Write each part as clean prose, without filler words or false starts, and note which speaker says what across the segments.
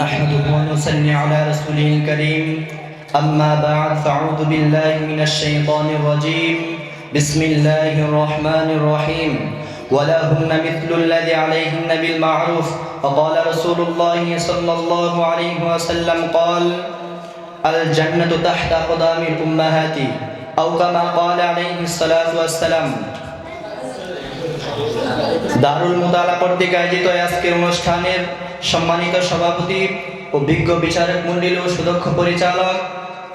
Speaker 1: نحمده ونصلي على رسوله الكريم أما بعد فأعوذ بالله من الشيطان الرجيم بسم الله الرحمن الرحيم ولهن مثل الذي عليهن بالمعروف وقال رسول الله صلى الله عليه وسلم قال الجنة تحت أقدام الأمهات أو كما قال عليه الصلاة والسلام দারুল মুতালা কর্তৃক আয়োজিত আজকের অনুষ্ঠানের সম্মানিত সভাপতি ও বিজ্ঞ বিচারক মণ্ডলী ও সুদক্ষ পরিচালক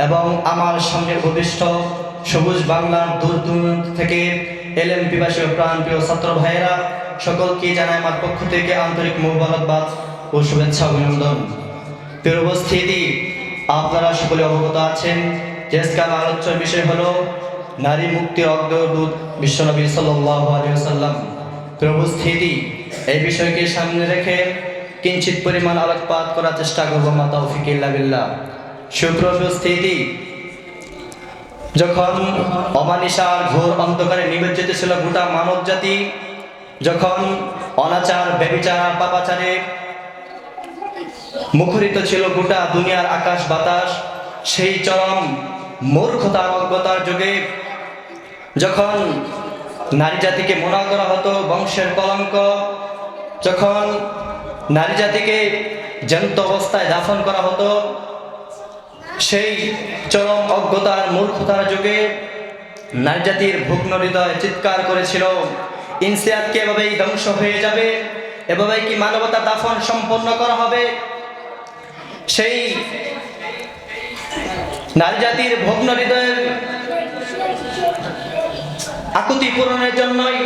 Speaker 1: এবং আমার সামনে উপবিষ্ট সবুজ বাংলার দূর দূরান্ত থেকে এলএম পিপাসী ও প্রাণপ্রিয় ছাত্র ভাইয়েরা সকলকে জানাই আমার পক্ষ থেকে আন্তরিক মোবারকবাদ ও শুভেচ্ছা অভিনন্দন। প্রিয় উপস্থিতি, আপনারা সকলে অবগত আছেন যে আজকের আলোচ্য বিষয় হলো নারী মুক্তির অগ্রদূত বিশ্বনবী সাল্লাল্লাহু আলাইহি ওয়াসাল্লাম। প্রিয় উপস্থিতি, এই বিষয়কে সামনে রেখে কিঞ্চিত পরিমাণ আলোকপাত করার চেষ্টা করবো মা তৌফিক ইল্লা বিল্লাহ। সুপ্রিয় উপস্থিতি, যখন অমানিসার ঘোর অন্ধকারে নিমজ্জিত ছিল গোটা মানব জাতি, যখন অনাচার ব্যভিচার পাপাচারে মুখরিত ছিল গোটা দুনিয়ার আকাশ বাতাস, সেই চরম মূর্খতার অজ্ঞতার যুগে যখন নারী জাতিকে মনা করা হতো বংশের কলঙ্ক, যখন নারী জাতিকে জ্যান্ত অবস্থায় দাফন করা হতো, সেই চরম অজ্ঞতার মূর্খতার যুগে নারী জাতির ভুগ্ন হৃদয় চিৎকার করেছিল, ইনসানিয়াতকে এভাবেই ধ্বংস হয়ে যাবে, এভাবেই কি মানবতা দাফন সম্পন্ন করা হবে। সেই নারী জাতির ভগ্ন হৃদয়ের আকুতি পূরণের জন্যই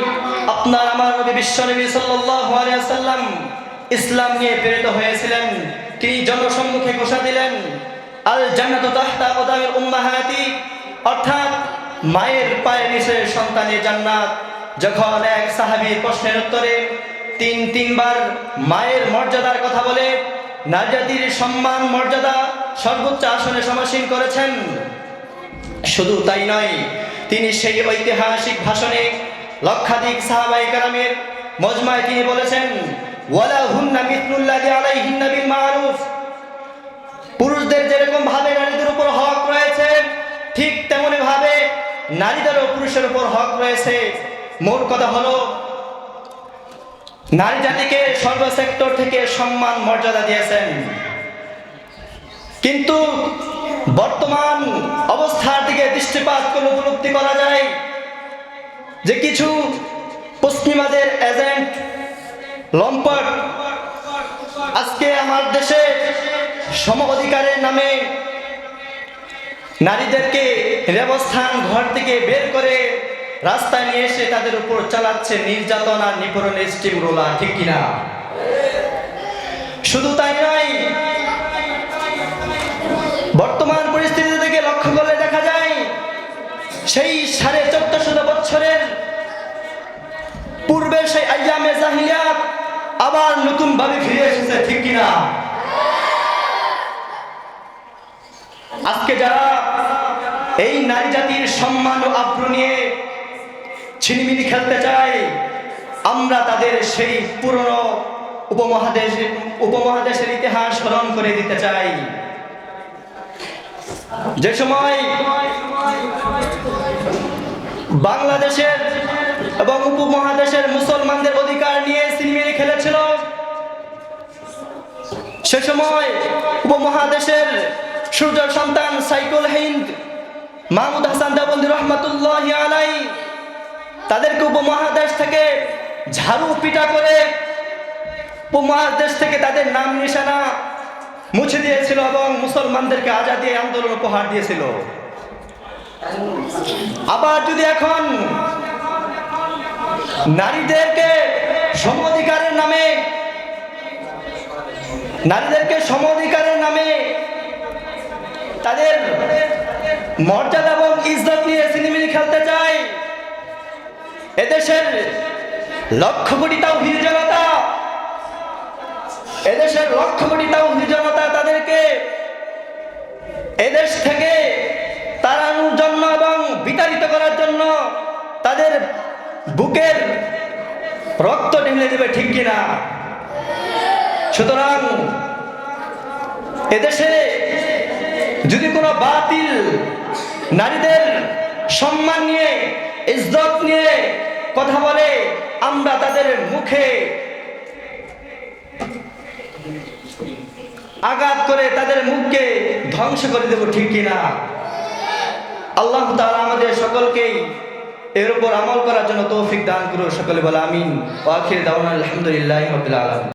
Speaker 1: আপনার আমার নবী বিশ্বনবী সাল্লাল্লাহু আলাইহি ওয়াসাল্লাম ইসলাম নিয়ে প্রেরিত হয়েছিলেন। তিনি জনসম্মুখে ঘোষণা দিলেন, আল জান্নাতু তাহতা আকদামিল উম্মাহাতি, অর্থাৎ মায়ের পায়ের নিচে সন্তানের জান্নাত। যখন এক সাহাবীর প্রশ্নের উত্তরে তিনবার মায়ের মর্যাদার কথা বলে নারী জাতির সম্মান মর্যাদা সর্বোচ্চ আসনে সমাসীন করেছেন, শুধু তাই নয়, তিনি সেই ঐতিহাসিক ভাষণে লক্ষাধিক সাহাবায়ে কেরামের মজমায় তিনি বলেছেন, ওয়ালাহুন্না মিথলুল্লাযী আলাইহিন্না বিল মারুফ, পুরুষদের যেরকম ভাবে নারীদের উপর হক রয়েছে, ঠিক তেমনি ভাবে নারীদেরও পুরুষের উপর হক রয়েছে। মোট কথা হলো, নারী জাতিকে সর্বসেক্টর থেকে সম্মান মর্যাদা দিয়েছেন। কিন্তু বর্তমান অবস্থার দিকে দৃষ্টিপাত করলে উপলব্ধি করা যায় যে কিছু পশ্চিমাদের এজেন্ট লম্পট আজকে আমার দেশে সম অধিকারের নামে নারীদেরকে রেবস্থান ঘর থেকে বের করে রাস্তায় নিয়ে এসে তাদের উপর চালাচ্ছে নির্যাতন আর নিপীড়নের স্টিম রোলার, ঠিক কিনা? শুধু তাই নয়, বর্তমান পরিস্থিতি থেকে লক্ষ্য করলে দেখা যায় সেই 1450 বছরের পূর্বে সেই আইয়ামে জাহিলিয়াত আবার নতুন ভাবে ফিরে এসেছে, ঠিক কিনা? আজকে যারা এই নারী জাতির সম্মান ও আব্রু নিয়ে ছিনিমিনি খেলতে চায়, আমরা তাদের সেই পুরনো উপমহাদেশের ইতিহাস স্মরণ করে দিতে চাই। যে সময় বাংলাদেশের এবং উপমহাদেশের মুসলমানদের অধিকার নিয়ে ছিনিমিনি খেলেছিল, সে সময় উপমহাদেশের সূর্য সন্তান সাইকুল হিন্দ মাহমুদ হাসান দেওবন্দি রহমাতুল্লাহি আলাইহি তাদেরকে উপমহাদেশ থেকে ঝাড়ু পিটা করে উপমহাদেশ থেকে তাদের নাম নিশানা মুছে দিয়েছিল এবং মুসলমানদেরকে আজাদী আন্দোলন উপহার দিয়েছিল। আবার যদি এখন নারীদেরকে সম অধিকারের নামে তাদের মর্যাদা এবং ইজ্জত নিয়ে ছিনিমিনি খেলতে চায়, এদেশের লক্ষ কোটি তাওহীদ জনতা তাদেরকে এদেশ থেকে তাড়ানোর জন্য এবং বিতাড়িত করার জন্য তাদের বুকের রক্ত ঢেলে দেবে, ঠিক কিনা? সুতরাং এদেশে যদি কোনো বাতিল নারীদের সম্মান নিয়ে ইজ্জত নিয়ে কথা বলে, আমরা তাদের মুখে আঘাত করে তাদের মুখকে ধ্বংস করে দেব, ঠিক কিনা? আল্লাহ তাআলা আমাদের সকলকেই এর উপর আমল করার জন্য তৌফিক দান করুন। সকলে বলে আমিন। ওয়া আখির দাওয়ানা আলহামদুলিল্লাহি রাব্বিল আলামিন।